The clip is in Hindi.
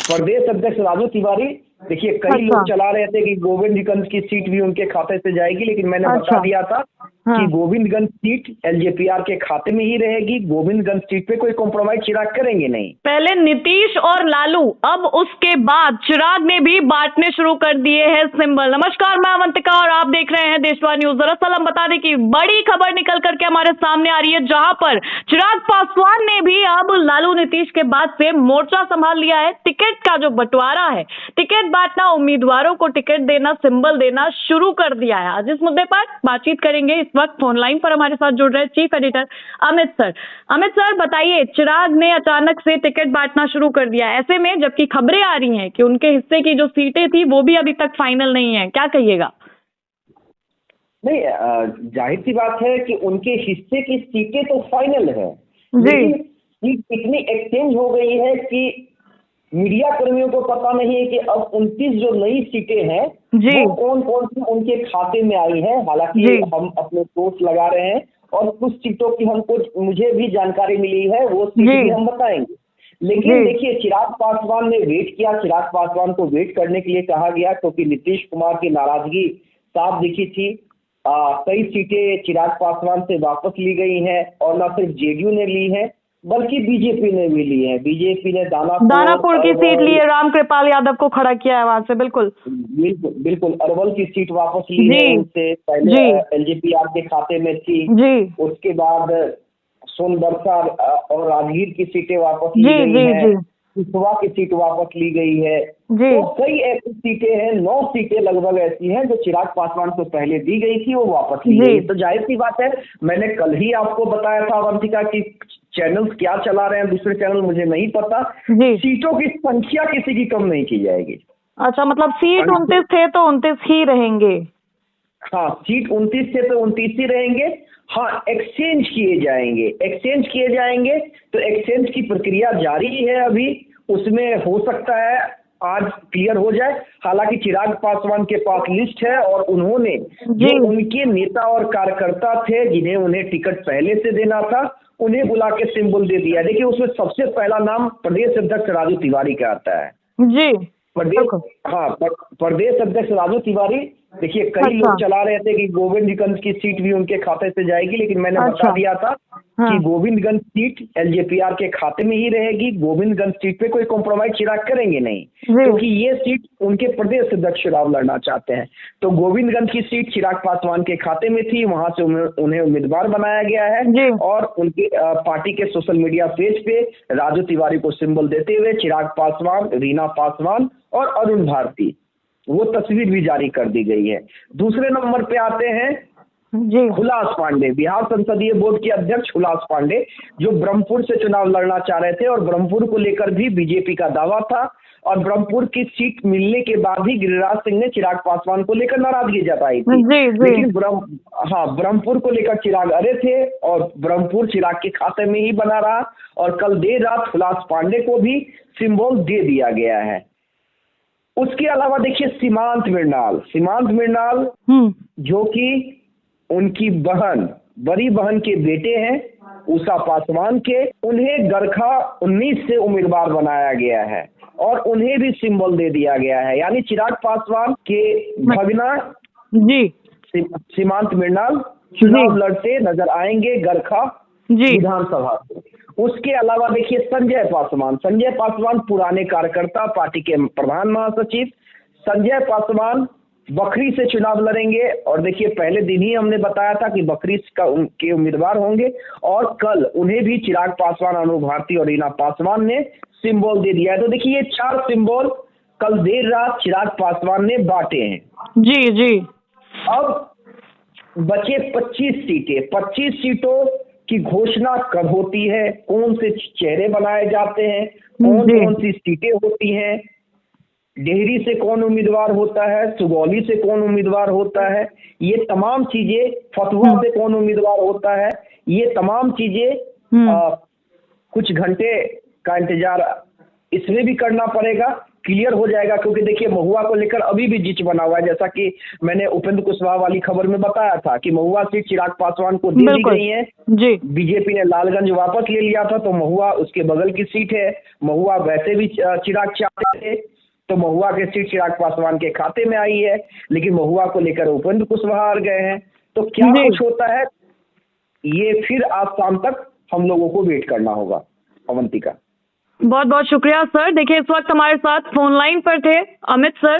प्रदेश अध्यक्ष राजू तिवारी, देखिए कई लोग चला रहे थे कि गोविंदगंज की सीट भी उनके खाते से जाएगी, लेकिन मैंने बता दिया था कि गोविंदगंज सीट एलजेपीआर के खाते में ही रहेगी। गोविंदगंज सीट पे कोई कॉम्प्रोमाइज चिराग करेंगे नहीं। पहले नीतीश और लालू, अब उसके बाद चिराग ने भी बांटने शुरू कर दिए हैं सिंबल। नमस्कार, मैं अवंतिका और आप देख रहे हैं देशवार न्यूज। दरअसल हम बता दें कि बड़ी खबर निकल करके हमारे सामने आ रही है, जहां पर चिराग पासवान ने भी अब लालू नीतीश के बाद से मोर्चा संभाल लिया है। टिकट का जो बंटवारा है, टिकट बांटना, उम्मीदवारों को टिकट देना, सिंबल देना शुरू कर दिया है। आज इस मुद्दे पर बातचीत करेंगे। इस वक्त फोन लाइन पर हमारे साथ जुड़ रहे chief editor Amit sir. Amit sir, बताइए, चिराग ने अचानक से टिकट बांटना शुरू कर दिया, ऐसे में जबकि खबरें आ रही हैं कि उनके हिस्से की जो सीटें थी वो भी अभी तक फाइनल नहीं है, क्या कहिएगा? नहीं, जाहिर सी बात है कि उनके हिस्से की सीटें तो फाइनल है, लेकिन सीट इतनी एक्सचेंज हो गई है कि मीडिया कर्मियों को पता नहीं है कि अब 29 जो नई सीटें हैं वो कौन कौन सी उनके खाते में आई हैं। हालांकि हम अपने सोर्स लगा रहे हैं और कुछ सीटों की मुझे भी जानकारी मिली है, वो सीट भी हम बताएंगे। लेकिन देखिए, चिराग पासवान ने वेट किया, चिराग पासवान को वेट करने के लिए कहा गया क्योंकि नीतीश कुमार की नाराजगी साफ दिखी थी। कई सीटें चिराग पासवान से वापस ली गई हैं और न सिर्फ जेडीयू ने ली है बल्कि बीजेपी ने भी ली है। बीजेपी ने दानापुर की सीट ली है, रामकृपाल यादव को खड़ा किया है वहां से। बिल्कुल बिल्कुल अरवल की सीट वापस ली है उनसे, पहले एलजेपीआर के खाते में थी। उसके बाद सोनबरसा और राजगीर की सीटें वापस ली गई हैं, सिसवा की सीट वापस ली गई है। तो कई ऐसी सीटें हैं, 9 सीटें लगभग ऐसी हैं जो चिराग पासवान को पहले दी गई थी, वो वापस ली गई। तो जाहिर सी बात है, मैंने कल ही आपको बताया था अवंतिका की चैनल्स क्या चला रहे हैं, दूसरे चैनल मुझे नहीं पता। सीटों की संख्या किसी की कम नहीं की जाएगी। अच्छा, मतलब सीट 29 थे तो 29 ही रहेंगे? हाँ, सीट 29 थे तो 29 ही रहेंगे। हाँ, एक्सचेंज किए जाएंगे तो एक्सचेंज की प्रक्रिया जारी है अभी, उसमें हो सकता है आज क्लियर हो जाए। हालांकि चिराग पासवान के पास लिस्ट है और उन्होंने जो उनके नेता और कार्यकर्ता थे जिन्हें उन्हें टिकट पहले से देना था, उन्हें बुला के सिंबल दे दिया। देखिए, उसमें सबसे पहला नाम प्रदेश अध्यक्ष राजू तिवारी का आता है। प्रदेश अध्यक्ष राजू तिवारी, देखिए कई लोग चला रहे थे कि गोविंदगंज की सीट भी उनके खाते से जाएगी, लेकिन मैंने बता दिया था कि गोविंदगंज सीट एलजेपीआर के खाते में ही रहेगी। गोविंदगंज सीट पे कोई कॉम्प्रोमाइज चिराग करेंगे नहीं, क्योंकि ये सीट उनके प्रदेश अध्यक्ष चुनाव लड़ना चाहते हैं। तो गोविंदगंज की सीट चिराग पासवान के खाते में थी, वहां से उन्हें उम्मीदवार बनाया गया है और उनके पार्टी के सोशल मीडिया पेज पे राजू तिवारी को सिंबल देते हुए चिराग पासवान, रीना पासवान और अरुण भारती, वो तस्वीर भी जारी कर दी गई है। दूसरे नंबर पे आते हैं हुलास पांडे, बिहार संसदीय बोर्ड के अध्यक्ष हुलास पांडे, जो ब्रह्मपुर से चुनाव लड़ना चाह रहे थे और ब्रह्मपुर को लेकर भी बीजेपी का दावा था और ब्रह्मपुर की सीट मिलने के बाद ही गिरिराज सिंह ने चिराग पासवान को लेकर नाराजगी जताई थी। लेकिन ब्रह्मपुर को लेकर चिराग अड़े थे और ब्रह्मपुर चिराग के खाते में ही बना रहा और कल देर रात हुलास पांडे को भी सिंबल दे दिया गया है। उसके अलावा देखिए, सीमांत मृणाल जो कि उनकी बड़ी बहन के बेटे हैं उषा पासवान के, उन्हें गरखा 19 से उम्मीदवार बनाया गया है और उन्हें भी सिंबल दे दिया गया है। यानी चिराग पासवान के भगना सीमांत मृणाल चुनाव लड़ते नजर आएंगे गरखा विधानसभा से। उसके अलावा देखिए, संजय पासवान पुराने कार्यकर्ता, पार्टी के प्रधान महासचिव संजय पासवान बखरी से चुनाव लड़ेंगे और देखिए पहले दिन ही हमने बताया था कि बखरी के उम्मीदवार होंगे और कल उन्हें भी चिराग पासवान, अनु भारती और रीना पासवान ने सिंबल दे दिया है। तो देखिए, ये 4 सिंबल कल देर रात चिराग पासवान ने बांटे हैं। अब बचे 25 सीटों की घोषणा कब होती है, कौन से चेहरे बनाए जाते हैं, कौन सी सीटें होती हैं, डेहरी से कौन उम्मीदवार होता है, सुगौली से कौन उम्मीदवार होता है, ये तमाम चीजें, फतुहा से कौन उम्मीदवार होता है, ये तमाम चीजें कुछ घंटे का इंतजार इसमें भी करना पड़ेगा, क्लियर हो जाएगा, क्योंकि देखिए महुआ को लेकर अभी भी जिच बना हुआ है। जैसा कि मैंने उपेंद्र कुशवाहा वाली खबर में बताया था कि महुआ सीट चिराग पासवान को दे दी गई है जी। बीजेपी ने लालगंज वापस ले लिया था, तो महुआ उसके बगल की सीट है। महुआ वैसे भी चिराग चाहते थे, तो महुआ की सीट चिराग पासवान के खाते में आई है, लेकिन महुआ को लेकर उपेंद्र कुशवाहा हार गए हैं। तो क्या कुछ होता है, ये फिर आज शाम तक हम लोगों को वेट करना होगा। अवंतिका, बहुत बहुत शुक्रिया सर। देखिए इस वक्त हमारे साथ फोन लाइन पर थे अमित सर।